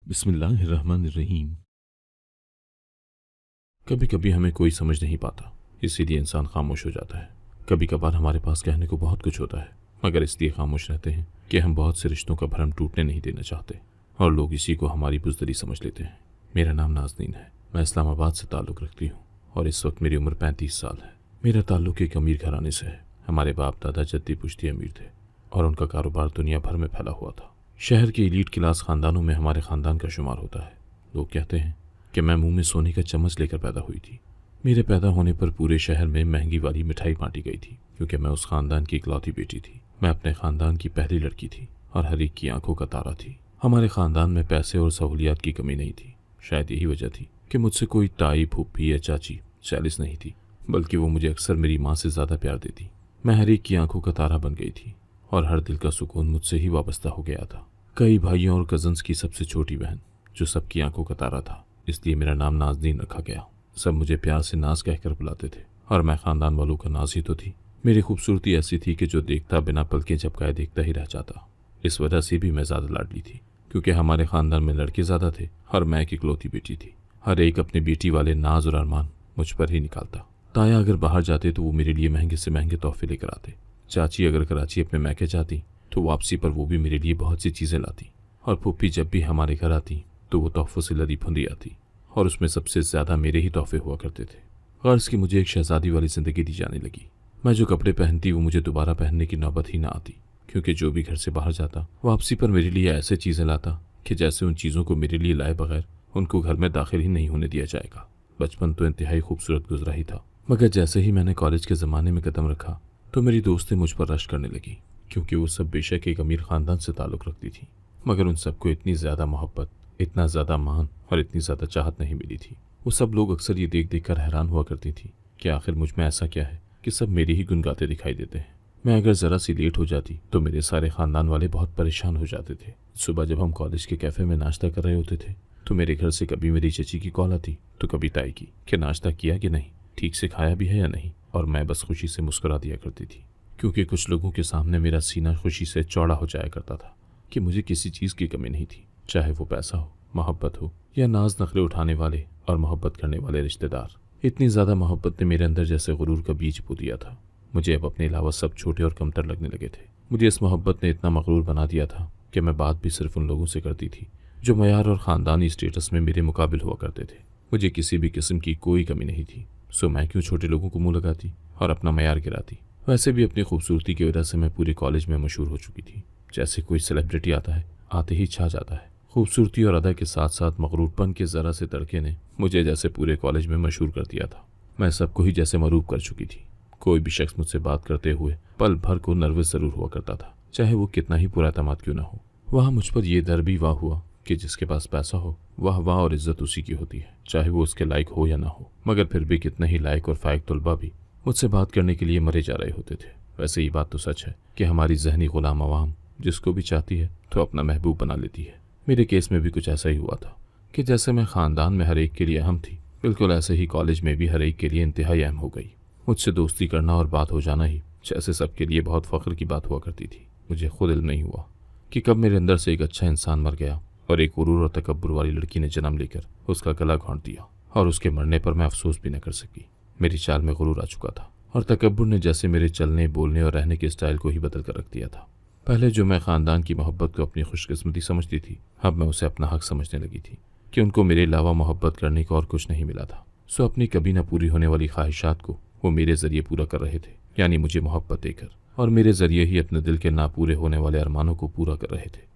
बिस्मिल्लाहिर्रहमानिर्रहीम। कभी कभी हमें कोई समझ नहीं पाता, इसीलिए इंसान खामोश हो जाता है। कभी कभार हमारे पास कहने को बहुत कुछ होता है, मगर इसलिए खामोश रहते हैं कि हम बहुत से रिश्तों का भरम टूटने नहीं देना चाहते, और लोग इसी को हमारी बुज़दिली समझ लेते हैं। मेरा नाम नाज़नीन है। मैं इस्लामाबाद से ताल्लुक़ रखती हूँ और इस वक्त मेरी उम्र 35 साल है। मेरा ताल्लुक़ एक अमीर घराने से है। हमारे बाप दादा जद्दी पुश्ती अमीर थे और उनका कारोबार दुनिया भर में फैला हुआ था। शहर के एलीट क्लास ख़ानदानों में हमारे ख़ानदान का शुमार होता है। लोग कहते हैं कि मैं मुंह में सोने का चम्मच लेकर पैदा हुई थी। मेरे पैदा होने पर पूरे शहर में महंगी वाली मिठाई बांटी गई थी, क्योंकि मैं उस ख़ानदान की इकलौती बेटी थी। मैं अपने ख़ानदान की पहली लड़की थी और हर एक की आंखों का तारा थी। हमारे ख़ानदान में पैसे और सहूलियात की कमी नहीं थी। शायद यही वजह थी कि मुझसे कोई ताई, फूफी या चाची चालीस नहीं थी, बल्कि वो मुझे अक्सर मेरी माँ से ज़्यादा प्यार देती। मैं हर एक की आंखों का तारा बन गई थी और हर दिल का सुकून मुझसे ही वाबस्ता हो गया था। कई भाइयों और कज़न्स की सबसे छोटी बहन, जो सबकी आंखों का तारा था, इसलिए मेरा नाम नाज़नीन रखा गया। सब मुझे प्यार से नाज कहकर बुलाते थे और मैं ख़ानदान वालों का नाज ही तो थी। मेरी खूबसूरती ऐसी थी कि जो देखता बिना पलकें झपकाए देखता ही रह जाता। इस वजह से भी मैं ज़्यादा लाडली थी, क्योंकि हमारे ख़ानदान में लड़के ज़्यादा थे और मैं एक इकलौती बेटी थी। हर एक अपनी बेटी वाले नाज और अरमान मुझ पर ही निकालता। ताया अगर बाहर जाते तो वो मेरे लिए महंगे से महंगे तोहफे लेकर आते। चाची अगर कराची अपने मैके जाती तो वापसी पर वो भी मेरे लिए बहुत सी चीज़ें लाती, और फूफी जब भी हमारे घर आती तो वो तोहफ़ों से लदी फुंदी आती, और उसमें सबसे ज़्यादा मेरे ही तोहफे हुआ करते थे। गर्ज़ की मुझे एक शहज़ादी वाली ज़िंदगी दी जाने लगी। मैं जो कपड़े पहनती वो मुझे दोबारा पहनने की नौबत ही ना आती, क्योंकि जो भी घर से बाहर जाता वापसी पर मेरे लिए ऐसे चीज़ें लाता कि जैसे उन चीज़ों को मेरे लिए लाए बगैर उनको घर में दाखिल ही नहीं होने दिया जाएगा। बचपन तो इंतहाई खूबसूरत गुजरा ही था, मगर जैसे ही मैंने कॉलेज के ज़माने में कदम रखा तो मेरी दोस्तें मुझ पर रश करने लगी, क्योंकि वो सब बेशक एक अमीर ख़ानदान से ताल्लुक़ रखती थी, मगर उन सबको इतनी ज़्यादा मोहब्बत, इतना ज़्यादा मान और इतनी ज़्यादा चाहत नहीं मिली थी। वो सब लोग अक्सर ये देख देख कर हैरान हुआ करती थी कि आखिर मुझ में ऐसा क्या है कि सब मेरी ही गुन गाते दिखाई देते हैं। मैं अगर ज़रा सी लेट हो जाती तो मेरे सारे ख़ानदान वाले बहुत परेशान हो जाते थे। सुबह जब हम कॉलेज के कैफ़े में नाश्ता कर रहे होते थे तो मेरे घर से कभी मेरी चची की कॉल आती तो कभी ताई की कि नाश्ता किया कि नहीं, ठीक से खाया भी है या नहीं, और मैं बस खुशी से मुस्कुरा दिया करती थी, क्योंकि कुछ लोगों के सामने मेरा सीना खुशी से चौड़ा हो जाया करता था कि मुझे किसी चीज़ की कमी नहीं थी, चाहे वो पैसा हो, मोहब्बत हो या नाज नखरे उठाने वाले और मोहब्बत करने वाले रिश्तेदार। इतनी ज़्यादा मोहब्बत ने मेरे अंदर जैसे गुरूर का बीज बो दिया था। मुझे अब अपने अलावा सब छोटे और कमतर लगने लगे थे। मुझे इस मोहब्बत ने इतना मगरूर बना दिया था कि मैं बात भी सिर्फ उन लोगों से करती थी जो मयार और ख़ानदानी स्टेटस में मेरे मुकाबिल हुआ करते थे। मुझे किसी भी किस्म की कोई कमी नहीं थी, सो मैं क्यों छोटे लोगों को मुँह लगाती और अपना मयार गिराती। वैसे भी अपनी खूबसूरती की वजह से मैं पूरे कॉलेज में मशहूर हो चुकी थी। जैसे कोई सेलिब्रिटी आता है, आते ही छा जाता है। खूबसूरती और अदा के साथ साथ मगरूरपन के ज़रा से तड़के ने मुझे जैसे पूरे कॉलेज में मशहूर कर दिया था। मैं सबको ही जैसे मरूब कर चुकी थी। कोई भी शख्स मुझसे बात करते हुए पल भर को नर्वस ज़रूर हुआ करता था, चाहे वो कितना ही पुरातमाद क्यों ना हो। वहाँ मुझ पर यह डर भी वाह हुआ कि जिसके पास पैसा हो वाह वाह और इज्जत उसी की होती है, चाहे वो उसके लायक हो या ना हो। मगर फिर भी कितने ही लायक और फायक तलबा भी मुझसे बात करने के लिए मरे जा रहे होते थे। वैसे ये बात तो सच है कि हमारी जहनी गुलाम अवाम जिसको भी चाहती है तो अपना महबूब बना लेती है। मेरे केस में भी कुछ ऐसा ही हुआ था कि जैसे मैं ख़ानदान में हर एक के लिए अहम थी, बिल्कुल ऐसे ही कॉलेज में भी हर एक के लिए इंतहाई अहम हो गई। मुझसे दोस्ती करना और बात हो जाना ही जैसे सबके लिए बहुत फ़ख्र की बात हुआ करती थी। मुझे खुद इल्म नहीं हुआ कि कब मेरे अंदर से एक अच्छा इंसान मर गया और एक गुरूर और तकब्बुर वाली लड़की ने जन्म लेकर उसका गला घोंट दिया, और उसके मरने पर मैं अफसोस भी न कर सकी। मेरी चाल में गुरूर आ चुका था और तकब्बुर ने जैसे मेरे चलने, बोलने और रहने के स्टाइल को ही बदल कर रख दिया था। पहले जो मैं ख़ानदान की मोहब्बत को अपनी खुशकिस्मती समझती थी, अब मैं उसे अपना हक समझने लगी थी कि उनको मेरे अलावा मोहब्बत करने को और कुछ नहीं मिला था। सो अपनी कभी न पूरी होने वाली ख्वाहिशात को वो मेरे ज़रिए पूरा कर रहे थे, यानी मुझे मोहब्बत देकर, और मेरे ज़रिए ही अपने दिल के ना पूरे होने वाले अरमानों को पूरा कर रहे थे।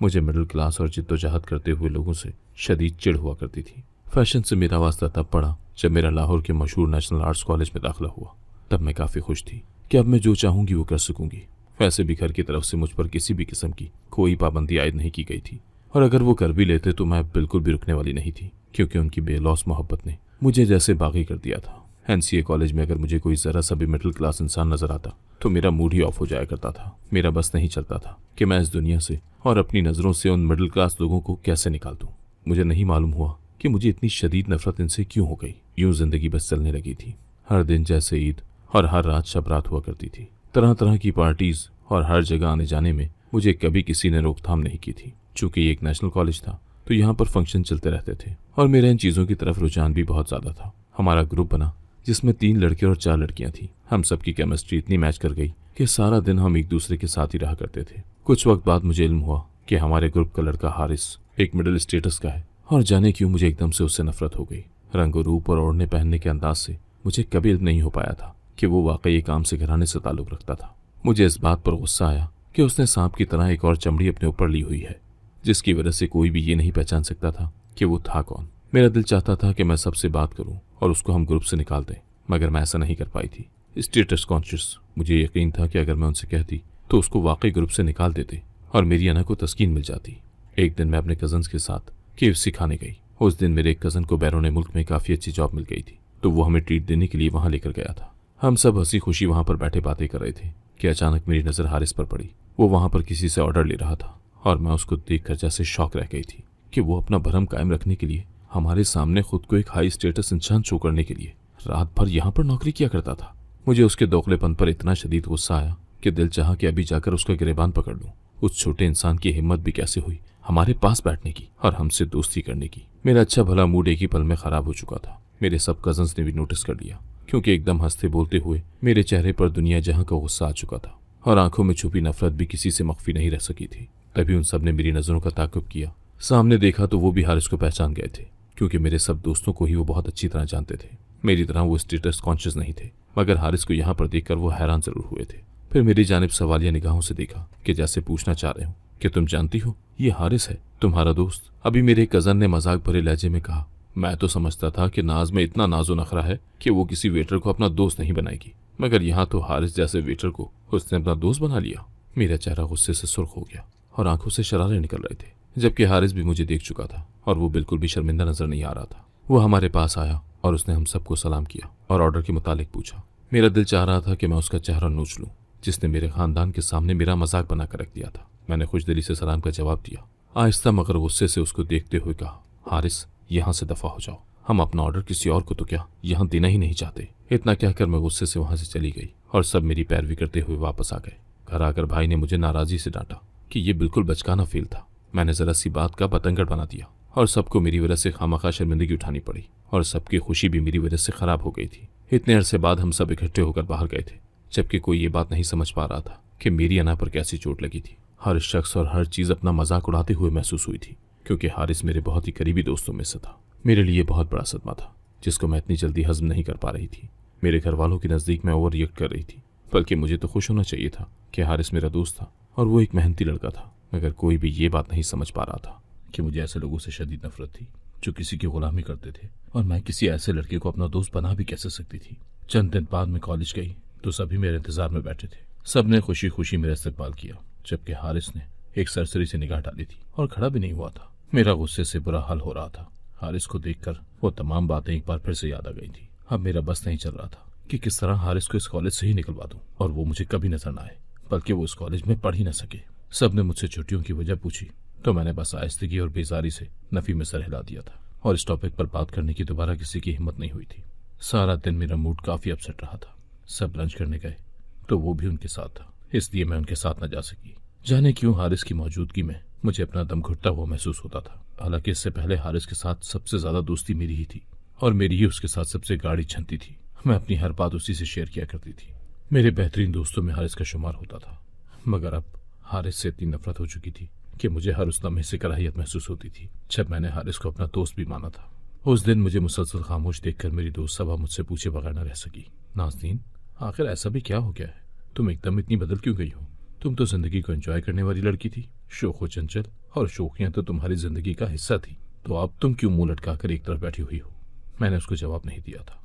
मुझे मिडिल क्लास और जिद्दोजहद करते हुए लोगों से शदीद चिढ़ हुआ करती थी। फैशन से मेरा वास्ता तब पड़ा जब मेरा लाहौर के मशहूर नेशनल आर्ट्स कॉलेज में दाखिला हुआ। तब मैं काफ़ी खुश थी कि अब मैं जो चाहूँगी वो कर सकूँगी। वैसे भी घर की तरफ से मुझ पर किसी भी किस्म की कोई पाबंदी आयद नहीं की गई थी, और अगर वो कर भी लेते तो मैं बिल्कुल भी रुकने वाली नहीं थी, क्योंकि उनकी बेलौस मोहब्बत ने मुझे जैसे बागी कर दिया था। एनसीए कॉलेज में अगर मुझे कोई ज़रा सा भी मिडिल क्लास इंसान नज़र आता तो मेरा मूड ही ऑफ हो जाया करता था। मेरा बस नहीं चलता था कि मैं इस दुनिया से और अपनी नज़रों से उन मिडिल क्लास लोगों को कैसे निकाल दूँ। मुझे नहीं मालूम हुआ कि मुझे इतनी शदीद नफरत इनसे क्यों हो गई। यूँ ज़िंदगी बस चलने लगी थी। हर दिन जैसे ईद और हर रात शब रात हुआ करती थी। तरह तरह की पार्टीज़ और हर जगह आने जाने में मुझे कभी किसी ने रोकथाम नहीं की थी। चूँकि ये एक नेशनल कॉलेज था तो यहाँ पर फंक्शन चलते रहते थे और मेरा इन चीज़ों की तरफ रुझान भी बहुत ज़्यादा था। हमारा ग्रुप बना जिसमें 3 लड़के और 4 लड़कियां थीं। हम सबकी केमिस्ट्री इतनी मैच कर गई कि सारा दिन हम एक दूसरे के साथ ही रहा करते थे। कुछ वक्त बाद मुझे इल्म हुआ कि हमारे ग्रुप का लड़का हारिस एक मिडिल स्टेटस का है और जाने क्यों मुझे एकदम से उससे नफरत हो गई। रंग रूप और ओढ़ने पहनने के अंदाज से मुझे कभी इल्म नहीं हो पाया था कि वो वाकई एक आम से घराने से ताल्लुक रखता था। मुझे इस बात पर गुस्सा आया कि उसने सांप की तरह एक और चमड़ी अपने ऊपर ली हुई है, जिसकी वजह से कोई भी ये नहीं पहचान सकता था कि वो था कौन। मेरा दिल चाहता था कि मैं सबसे बात करूं और उसको हम ग्रुप से निकाल दें, मगर मैं ऐसा नहीं कर पाई थी। स्टेटस कॉन्शियस, मुझे यकीन था कि अगर मैं उनसे कहती तो उसको वाकई ग्रुप से निकाल देते और मेरी अना को तस्कीन मिल जाती। एक दिन मैं अपने कजन्स के साथ KFC खाने गई। उस दिन मेरे एक कजन को बैरून मुल्क में काफ़ी अच्छी जॉब मिल गई थी, तो वो हमें ट्रीट देने के लिए वहाँ लेकर गया था। हम सब हंसी खुशी वहाँ पर बैठे बातें कर रहे थे कि अचानक मेरी नज़र हारिस पर पड़ी। वो वहाँ पर किसी से ऑर्डर ले रहा था और मैं उसको देखकर जैसे शौक रह गई थी कि वो अपना भरम कायम रखने के लिए हमारे सामने खुद को एक हाई स्टेटस इंसान शो करने के लिए रात भर यहाँ पर नौकरी किया करता था। मुझे उसके दोगलेपन पर इतना शदीद गुस्सा आया कि दिल चाहा कि अभी जाकर उसका गिरेबान पकड़ लूं। उस छोटे इंसान की हिम्मत भी कैसे हुई हमारे पास बैठने की और हमसे दोस्ती करने की। मेरा अच्छा भला मूड एक ही पल में खराब हो चुका था। मेरे सब कजन्स ने भी नोटिस कर लिया, क्योंकि एकदम हंसते बोलते हुए मेरे चेहरे पर दुनिया जहां का गुस्सा आ चुका था और आंखों में छुपी नफरत भी किसी से मख्फी नहीं रह सकी थी। तभी उन सब ने मेरी नजरों का ताक़ुब किया। सामने देखा तो वो भी हारिस को पहचान गए थे, क्योंकि मेरे सब दोस्तों को ही वो बहुत अच्छी तरह जानते थे। मेरी तरह वो स्टेटस कॉन्शियस नहीं थे, मगर हारिस को यहाँ पर देखकर वो हैरान जरूर हुए थे। फिर मेरी जानिब सवालिया निगाहों से देखा कि जैसे पूछना चाह रहे हो कि तुम जानती हो ये हारिस है, तुम्हारा दोस्त। अभी मेरे कजन ने मजाक भरे लहजे में कहा, मैं तो समझता था कि नाज में इतना नाजो नखरा है कि वो किसी वेटर को अपना दोस्त नहीं बनाएगी, मगर यहाँ तो हारिस जैसे वेटर को उसने अपना दोस्त बना लिया। मेरा चेहरा गुस्से से सुर्ख हो गया और आंखों से शरारे निकल रहे थे, जबकि हारिस भी मुझे देख चुका था और वो बिल्कुल भी शर्मिंदा नजर नहीं आ रहा था। वो हमारे पास आया और उसने हम सबको सलाम किया और ऑर्डर के मुतालिक पूछा। मेरा दिल चाह रहा था कि मैं उसका चेहरा नोच लूं, जिसने मेरे खानदान के सामने मेरा मजाक बना कर रख दिया था। मैंने खुशदिली से सलाम का जवाब दिया। आहिस्ता मगर गुस्से से उसको देखते हुए कहा, हारिस यहाँ से दफा हो जाओ, हम अपना ऑर्डर किसी और को तो क्या यहाँ देना ही नहीं चाहते। इतना कहकर मैं गुस्से से वहां से चली गई और सब मेरी पैरवी करते हुए वापस आ गए। घर आकर भाई ने मुझे नाराजी से डांटा कि ये बिल्कुल बचकाना फेल था। मैंने जरा सी बात का बतंगड़ बना दिया और सबको मेरी वजह से खामखा शर्मिंदगी उठानी पड़ी और सबकी खुशी भी मेरी वजह से खराब हो गई थी। इतने अरसे बाद हम सब इकट्ठे होकर बाहर गए थे, जबकि कोई ये बात नहीं समझ पा रहा था कि मेरी अना पर कैसी चोट लगी थी। हर शख्स और हर चीज़ अपना मजाक उड़ाते हुए महसूस हुई थी, क्योंकि हारिस मेरे बहुत ही करीबी दोस्तों में से था। मेरे लिए बहुत बड़ा सदमा था, जिसको मैं इतनी जल्दी हजम नहीं कर पा रही थी। मेरे घर वालों के नज़दीक मैं ओवर रिएक्ट कर रही थी, बल्कि मुझे तो खुश होना चाहिए था कि हारिस मेरा दोस्त था और वो एक मेहनती लड़का था, मगर कोई भी ये बात नहीं समझ पा रहा था कि मुझे ऐसे लोगों से शदीद नफरत थी जो किसी की गुलामी करते थे, और मैं किसी ऐसे लड़के को अपना दोस्त बना भी कैसे सकती थी। चंद दिन बाद मैं कॉलेज गई तो सभी मेरे इंतजार में बैठे थे। सब ने खुशी खुशी मेरा इस्तकबाल किया, जबकि हारिस ने एक सरसरी से निगाह डाली थी और खड़ा भी नहीं हुआ था। मेरा गुस्से से बुरा हाल हो रहा था। हारिस को देखकर वो तमाम बातें एक बार फिर से याद आ गई थी। अब मेरा बस नहीं चल रहा था कि किस तरह हारिस को इस कॉलेज से ही निकलवा दूं और वो मुझे कभी नजर न आए, बल्कि वो इस कॉलेज में पढ़ ही न सके। सब ने मुझसे छुट्टियों की वजह पूछी तो मैंने बस आहिस्तगी और बेजारी से नफी में सर हिला दिया था और इस टॉपिक पर बात करने की दोबारा किसी की हिम्मत नहीं हुई थी। सारा दिन मेरा मूड काफी अपसेट रहा था। सब लंच करने गए तो वो भी उनके साथ था, इसलिए मैं उनके साथ न जा सकी। जाने क्यों हारिस की मौजूदगी में मुझे अपना दम घुटता हुआ महसूस होता था। हालांकि इससे पहले हारिस के साथ सबसे ज्यादा दोस्ती मेरी ही थी और मेरी ही उसके साथ सबसे गाढ़ी छनती थी। मैं अपनी हर बात उसी से शेयर किया करती थी। मेरे बेहतरीन दोस्तों में हारिस का शुमार होता था, मगर अब हारिस से इतनी नफरत हो चुकी थी कि मुझे हर उस लम्हे से कराहियत महसूस होती थी जब मैंने हारिस को अपना दोस्त भी माना था। उस दिन मुझे मुसलसल खामोश देखकर मेरी दोस्त सबा मुझसे पूछे बगैर न रह सकी, नाज़नीन आखिर ऐसा भी क्या हो गया है, तुम एकदम इतनी बदल क्यों गई हो? तुम तो जिंदगी को एंजॉय करने वाली लड़की थी, शोख व चंचल, और शोखियां तो तुम्हारी जिंदगी का हिस्सा थी, तो अब तुम क्यों मुंह लटकाकर एक तरफ बैठी हुई हो? मैंने उसको जवाब नहीं दिया था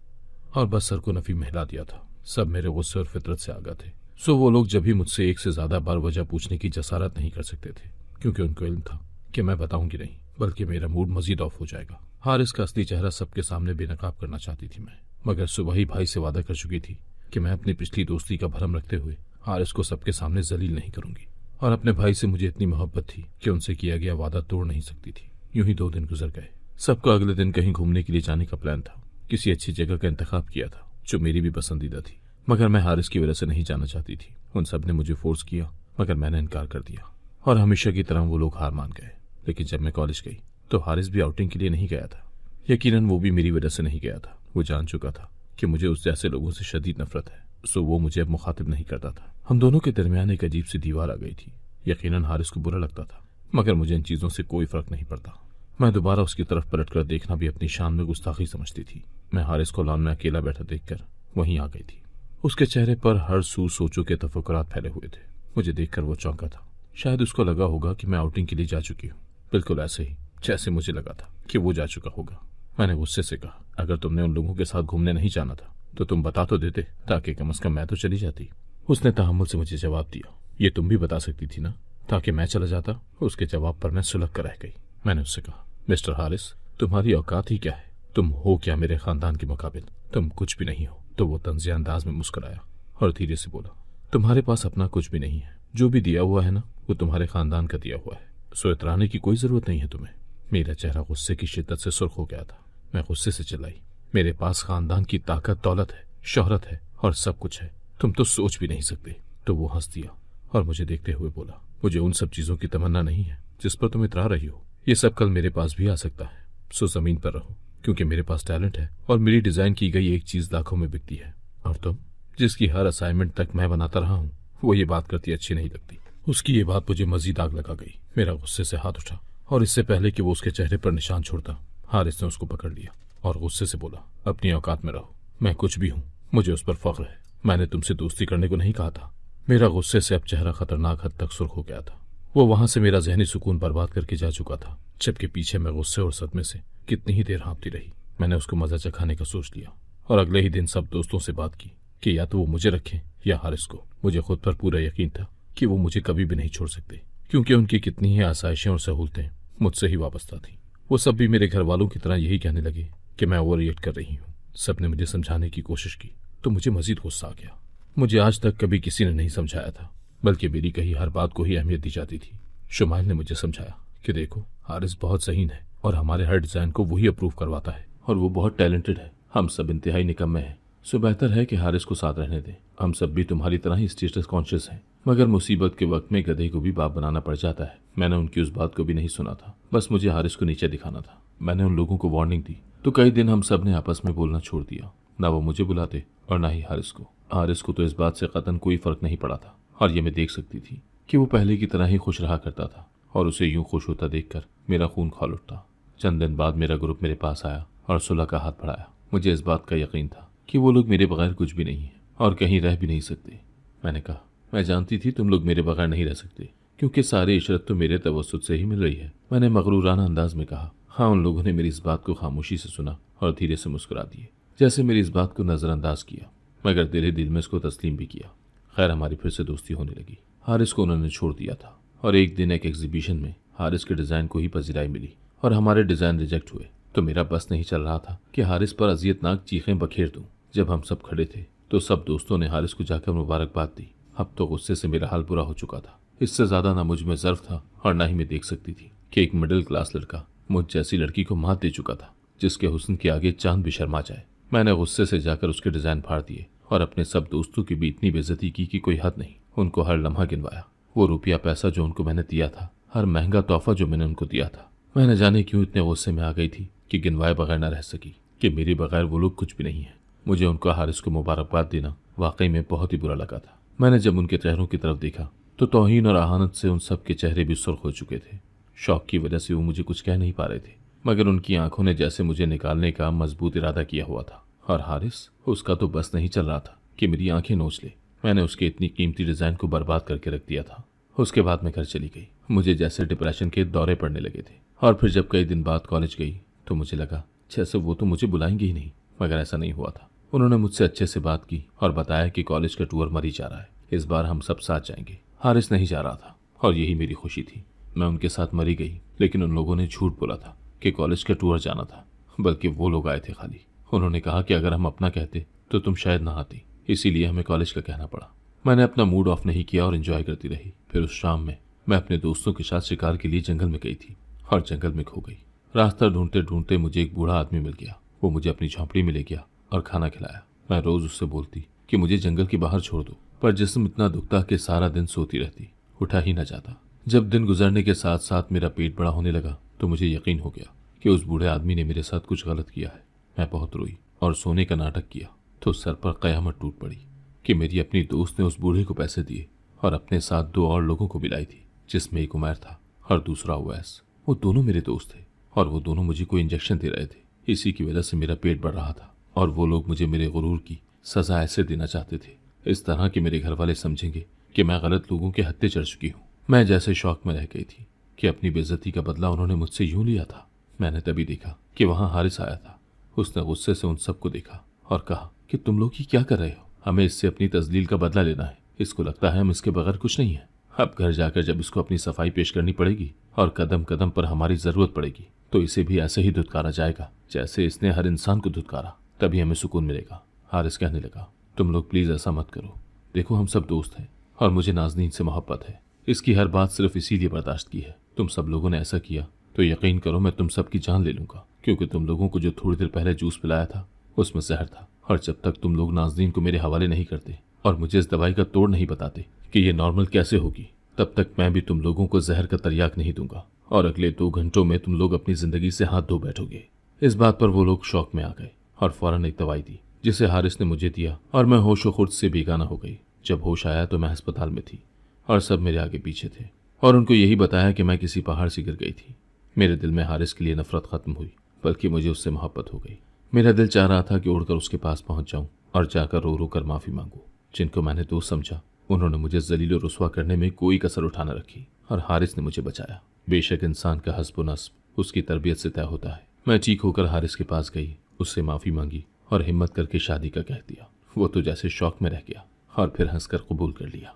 और बस सर को नफी में हिला दिया था। सब मेरे गुस्से और फितरत से आगा थे। सो वो लोग जब भी मुझसे एक से ज्यादा बार वजह पूछने की जसारत नहीं कर सकते थे, क्योंकि उनको इल्म था कि मैं बताऊंगी नहीं, बल्कि मेरा मूड मजीद ऑफ हो जाएगा। हारिस का असली चेहरा सबके सामने बेनकाब करना चाहती थी मैं, मगर सुबह ही भाई से वादा कर चुकी थी कि मैं अपनी पिछली दोस्ती का भरम रखते हुए हारिस को सबके सामने जलील नहीं करूंगी। और अपने भाई से मुझे इतनी मोहब्बत थी कि उनसे किया गया वादा तोड़ नहीं सकती थी। यूं ही 2 दिन गुजर गए। सबको अगले दिन कहीं घूमने के लिए जाने का प्लान था। किसी अच्छी जगह का इंतखाब किया था जो मेरी भी पसंदीदा थी, मगर मैं हारिस की वजह से नहीं जाना चाहती थी। उन सब ने मुझे फोर्स किया, मगर मैंने इनकार कर दिया और हमेशा की तरह वो लोग हार मान गए। लेकिन जब मैं कॉलेज गई तो हारिस भी आउटिंग के लिए नहीं गया था। यकीनन वो भी मेरी वजह से नहीं गया था। वो जान चुका था कि मुझे उस जैसे लोगों से शदीद नफरत है, सो वो मुझे अब मुखातिब नहीं करता था। हम दोनों के दरमियान एक अजीब सी दीवार आ गई थी। यकीनन हारिस को बुरा लगता था, मगर मुझे इन चीज़ों से कोई फर्क नहीं पड़ता। मैं दोबारा उसकी तरफ पलटकर देखना भी अपनी शान में गुस्ताखी समझती थी। मैं हारिस को लॉन में अकेला बैठा देखकर वहीं आ गई थी। उसके चेहरे पर हर सू सोचों के तफक्कुरात फैले हुए थे। मुझे देखकर वो चौंका था। शायद उसको लगा होगा कि मैं आउटिंग के लिए जा चुकी हूँ, बिल्कुल ऐसे ही जैसे मुझे लगा था कि वो जा चुका होगा। मैंने गुस्से से कहा, अगर तुमने उन लोगों के साथ घूमने नहीं जाना था तो तुम बता तो देते, ताकि कम से कम मैं तो चली जाती। उसने तहम्मुल से मुझे जवाब दिया, ये तुम भी बता सकती थी ना, ताकि मैं चला जाता। उसके जवाब पर मैं सुलग कर रह गई। मैंने उससे कहा, मिस्टर हारिस, तुम्हारी औकात ही क्या है? तुम हो क्या मेरे खानदान के मुकाबिल? तुम कुछ भी नहीं हो। तो वो तंजिया अंदाज में मुस्कुराया और धीरे से बोला, तुम्हारे पास अपना कुछ भी नहीं है। जो भी दिया हुआ है ना, वो तुम्हारे खानदान का दिया हुआ है। सो इतराने की कोई जरूरत नहीं है तुम्हें। मेरा चेहरा गुस्से की शिद्दत से सुर्ख हो गया था। मैं गुस्से से चिल्लाई, मेरे पास खानदान की ताकत, दौलत है, शोहरत है और सब कुछ है। तुम तो सोच भी नहीं सकते। तो वो हंस दिया और मुझे देखते हुए बोला, मुझे उन सब चीजों की तमन्ना नहीं है जिस पर तुम इतरा रही हो। ये सब कल मेरे पास भी आ सकता है। सो जमीन पर रहो, क्योंकि मेरे पास टैलेंट है और मेरी डिजाइन की गई एक चीज लाखों में बिकती है। और तुम, जिसकी हर असाइनमेंट तक मैं बनाता रहा हूँ, वो ये बात करती अच्छी नहीं लगती। उसकी ये बात मुझे मजीद आग लगा गई। मेरा गुस्से से हाथ उठा और इससे पहले कि वो उसके चेहरे पर निशान छोड़ता, हारिस ने उसको पकड़ लिया और गुस्से से बोला, अपनी औकात में रहो। मैं कुछ भी हूँ, मुझे उस पर फख्र है। मैंने तुमसे दोस्ती करने को नहीं कहा था। मेरा गुस्से से अब चेहरा खतरनाक हद तक सुर्ख हो गया था। वो वहां से मेरा जहनी सुकून बर्बाद करके जा चुका था, जबकि पीछे मैं गुस्से और सदमे से कितनी ही देर हाँफती रही। मैंने उसको मजा चखाने का सोच लिया और अगले ही दिन सब दोस्तों से बात की कि या तो वो मुझे रखें या हारिस को। मुझे खुद पर पूरा यकीन था कि वो मुझे कभी भी नहीं छोड़ सकते, क्योंकि उनकी कितनी ही आसाइशें और सहूलतें मुझसे ही वाबस्ता थीं। वो सब भी मेरे घर वालों की तरह यही कहने लगे कि मैं ओवर रिएक्ट कर रही हूँ। सबने मुझे समझाने की कोशिश की तो मुझे मजीद गुस्सा आ गया। मुझे आज तक कभी किसी ने नहीं समझाया था, बल्कि मेरी कही हर बात को ही अहमियत दी जाती थी। शुमाइल ने मुझे समझाया कि देखो, हारिस बहुत ज़हीन है और हमारे हर डिज़ाइन को वही अप्रूव करवाता है और वो बहुत टैलेंटेड है। हम सब इंतहाई निकम्मे हैं, सो बेहतर है कि हारिस को साथ रहने दें। हम सब भी तुम्हारी तरह ही स्टेटस कॉन्शियस हैं, मगर मुसीबत के वक्त में गधे को भी बाप बनाना पड़ जाता है। मैंने उनकी उस बात को भी नहीं सुना था, बस मुझे हारिस को नीचे दिखाना था। मैंने उन लोगों को वार्निंग दी तो कई दिन हम सब ने आपस में बोलना छोड़ दिया। ना वो मुझे बुलाते और ना ही हारिस को। हारिस को तो इस बात से कतन कोई फर्क नहीं पड़ा था और ये मैं देख सकती थी कि वो पहले की तरह ही खुश रहा करता था और उसे यूं खुश होता देखकर मेरा खून खौल उठता। चंद दिन बाद मेरा ग्रुप मेरे पास आया और सुलह का हाथ बढ़ाया। मुझे इस बात का यकीन था कि वो लोग मेरे बगैर कुछ भी नहीं है और कहीं रह भी नहीं सकते। मैंने कहा, मैं जानती थी तुम लोग मेरे बगैर नहीं रह सकते, क्योंकि सारी इशरत तो मेरे तवस्सुत से ही मिल रही है। मैंने मगरूराना अंदाज में कहा। हाँ, उन लोगों ने मेरी इस बात को खामोशी से सुना और धीरे से मुस्कुरा दिए, जैसे मेरी इस बात को नज़रअंदाज किया, मगर दिल ही दिल में इसको तस्लीम भी किया। खैर, हमारी फिर से दोस्ती होने लगी। हारिस को उन्होंने छोड़ दिया था और एक दिन एक एग्जीबिशन में हारिस के डिज़ाइन को ही पजीराई मिली और हमारे डिज़ाइन रिजेक्ट हुए। तो मेरा बस नहीं चल रहा था कि हारिस पर अजियतनाक चीखें बखेर दूं। जब हम सब खड़े थे तो सब दोस्तों ने हारिस को जाकर मुबारकबाद दी। अब तो गुस्से से मेरा हाल बुरा हो चुका था। इससे ज्यादा ना मुझ में ज़र्फ था और ना ही मैं देख सकती थी कि एक मिडिल क्लास लड़का मुझ जैसी लड़की को मात दे चुका था, जिसके हुस्न के आगे चांद भी शर्मा जाए। मैंने गुस्से से जाकर उसके डिज़ाइन फाड़ दिए और अपने सब दोस्तों की भी इतनी बेइज्जती की कि कोई हद नहीं। उनको हर लम्हा गिनवाया। वो रुपया पैसा जो उनको मैंने दिया था, हर महंगा तोहफा जो मैंने उनको दिया था, मैं न जाने क्यों इतने गुस्से में आ गई थी कि गिनवाए बगैर न रह सकी कि मेरे बगैर वो लोग कुछ भी नहीं है। मुझे उनका हारिस को मुबारकबाद देना वाकई में बहुत ही बुरा लगा था। मैंने जब उनके चेहरों की तरफ देखा तो तौहीन और आहानत से उन सब के चेहरे भी सुर्ख हो चुके थे। शौक की वजह से वो मुझे कुछ कह नहीं पा रहे थे, मगर उनकी आंखों ने जैसे मुझे निकालने का मजबूत इरादा किया हुआ था। और हारिस, उसका तो बस नहीं चल रहा था कि मेरी आंखें नोच ले। मैंने उसके इतनी कीमती डिज़ाइन को बर्बाद करके रख दिया था। उसके बाद मैं घर चली गई। मुझे जैसे डिप्रेशन के दौरे पड़ने लगे थे। और फिर जब कई दिन बाद कॉलेज गई तो मुझे लगा जैसे वो तो मुझे बुलाएंगे ही नहीं, मगर ऐसा नहीं हुआ था। उन्होंने मुझसे अच्छे से बात की और बताया कि कॉलेज का टूर मर ही जा रहा है, इस बार हम सब साथ जाएंगे। हारिस नहीं जा रहा था और यही मेरी खुशी थी। मैं उनके साथ मरी गई, लेकिन उन लोगों ने झूठ बोला था कि कॉलेज का टूर जाना था, बल्कि वो लोग आए थे खाली। उन्होंने कहा कि अगर हम अपना कहते तो तुम शायद ना आती, इसीलिए हमें कॉलेज का कहना पड़ा। मैंने अपना मूड ऑफ नहीं किया और एंजॉय करती रही। फिर उस शाम में मैं अपने दोस्तों के साथ शिकार के लिए जंगल में गई थी और जंगल में खो गई। रास्ता ढूंढते ढूंढते मुझे एक बूढ़ा आदमी मिल गया। वो मुझे अपनी झोंपड़ी में ले गया और खाना खिलाया। मैं रोज उससे बोलती कि मुझे जंगल के बाहर छोड़ दो, पर जिस्म इतना दुखता कि सारा दिन सोती रहती, उठा ही न जाता। जब दिन गुजरने के साथ साथ मेरा पेट बड़ा होने लगा तो मुझे यकीन हो गया कि उस बूढ़े आदमी ने मेरे साथ कुछ गलत किया है। मैं बहुत रोई और सोने का नाटक किया तो सर पर कयामत टूट पड़ी कि मेरी अपनी दोस्त ने उस बूढ़े को पैसे दिए और अपने साथ 2 और लोगों को मिलाई थी, जिसमें एक उमैर था और दूसरा उवैस। वो दोनों मेरे दोस्त थे और वो दोनों मुझे कोई इंजेक्शन दे रहे थे। इसी की वजह से मेरा पेट बढ़ रहा था और वो लोग मुझे मेरे गुरूर की सजा ऐसे देना चाहते थे, इस तरह कि मेरे घर वाले समझेंगे कि मैं गलत लोगों के हत्थे चढ़ चुकी हूँ। मैं जैसे शौक में रह गई थी कि अपनी बेइज्जती का बदला उन्होंने मुझसे यूं लिया था। मैंने तभी देखा कि वहां हारिस आया था। उसने गुस्से से उन सबको देखा और कहा कि तुम लोग ये क्या कर रहे हो? हमें इससे अपनी तजलील का बदला लेना है। इसको लगता है हम इसके बगैर कुछ नहीं है। अब घर जाकर जब इसको अपनी सफाई पेश करनी पड़ेगी और कदम कदम पर हमारी जरूरत पड़ेगी तो इसे भी ऐसे ही धुतकारा जाएगा जैसे इसने हर इंसान को धुतकारा, तभी हमें सुकून मिलेगा। हारिस कहने लगा, तुम लोग प्लीज ऐसा मत करो। देखो हम सब दोस्त हैं और मुझे नाज़नीन से मोहब्बत है। इसकी हर बात सिर्फ इसीलिए बर्दाश्त की है। तुम सब लोगों ने ऐसा किया तो यकीन करो मैं तुम सबकी जान ले लूंगा, क्योंकि तुम लोगों को जो थोड़ी देर पहले जूस पिलाया था उसमें जहर था। और जब तक तुम लोग नाज़नीन को मेरे हवाले नहीं करते और मुझे इस दवाई का तोड़ नहीं बताते कि ये नॉर्मल कैसे होगी, तब तक मैं भी तुम लोगों को जहर का तरियाक नहीं दूंगा और अगले 2 घंटों में तुम लोग अपनी जिंदगी से हाथ धो बैठोगे। इस बात पर वो लोग शौक में आ गए और फौरन एक दवाई दी जिसे हारिस ने मुझे दिया और मैं होशो खुर्द से बेगाना हो गई। जब होश आया तो मैं अस्पताल में थी और सब मेरे आगे पीछे थे और उनको यही बताया कि मैं किसी पहाड़ से गिर गई थी। मेरे दिल में हारिस के लिए नफरत खत्म हुई, बल्कि मुझे उससे मोहब्बत हो गई। मेरा दिल चाह रहा था कि उड़कर उसके पास पहुंच जाऊं और जाकर रो रो कर माफी मांगू। जिनको मैंने दोस्त समझा उन्होंने मुझे जलील और रुस्वा करने में कोई कसर उठा न रखी और हारिस ने मुझे बचाया। बेशक इंसान का हस्ब नस्ब उसकी तरबियत से तय होता है। मैं ठीक होकर हारिस के पास गई, उससे माफी मांगी और हिम्मत करके शादी का कह दिया। वो तो जैसे शौक में रह गया और फिर हंसकर कबूल कर लिया।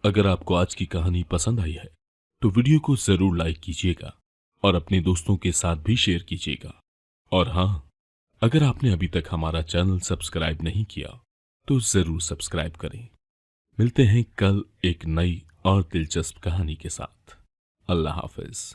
अगर आपको आज की कहानी पसंद आई है तो वीडियो को जरूर लाइक कीजिएगा और अपने दोस्तों के साथ भी शेयर कीजिएगा। और हाँ, अगर आपने अभी तक हमारा चैनल सब्सक्राइब नहीं किया तो जरूर सब्सक्राइब करें। मिलते हैं कल एक नई और दिलचस्प कहानी के साथ। अल्लाह हाफिज।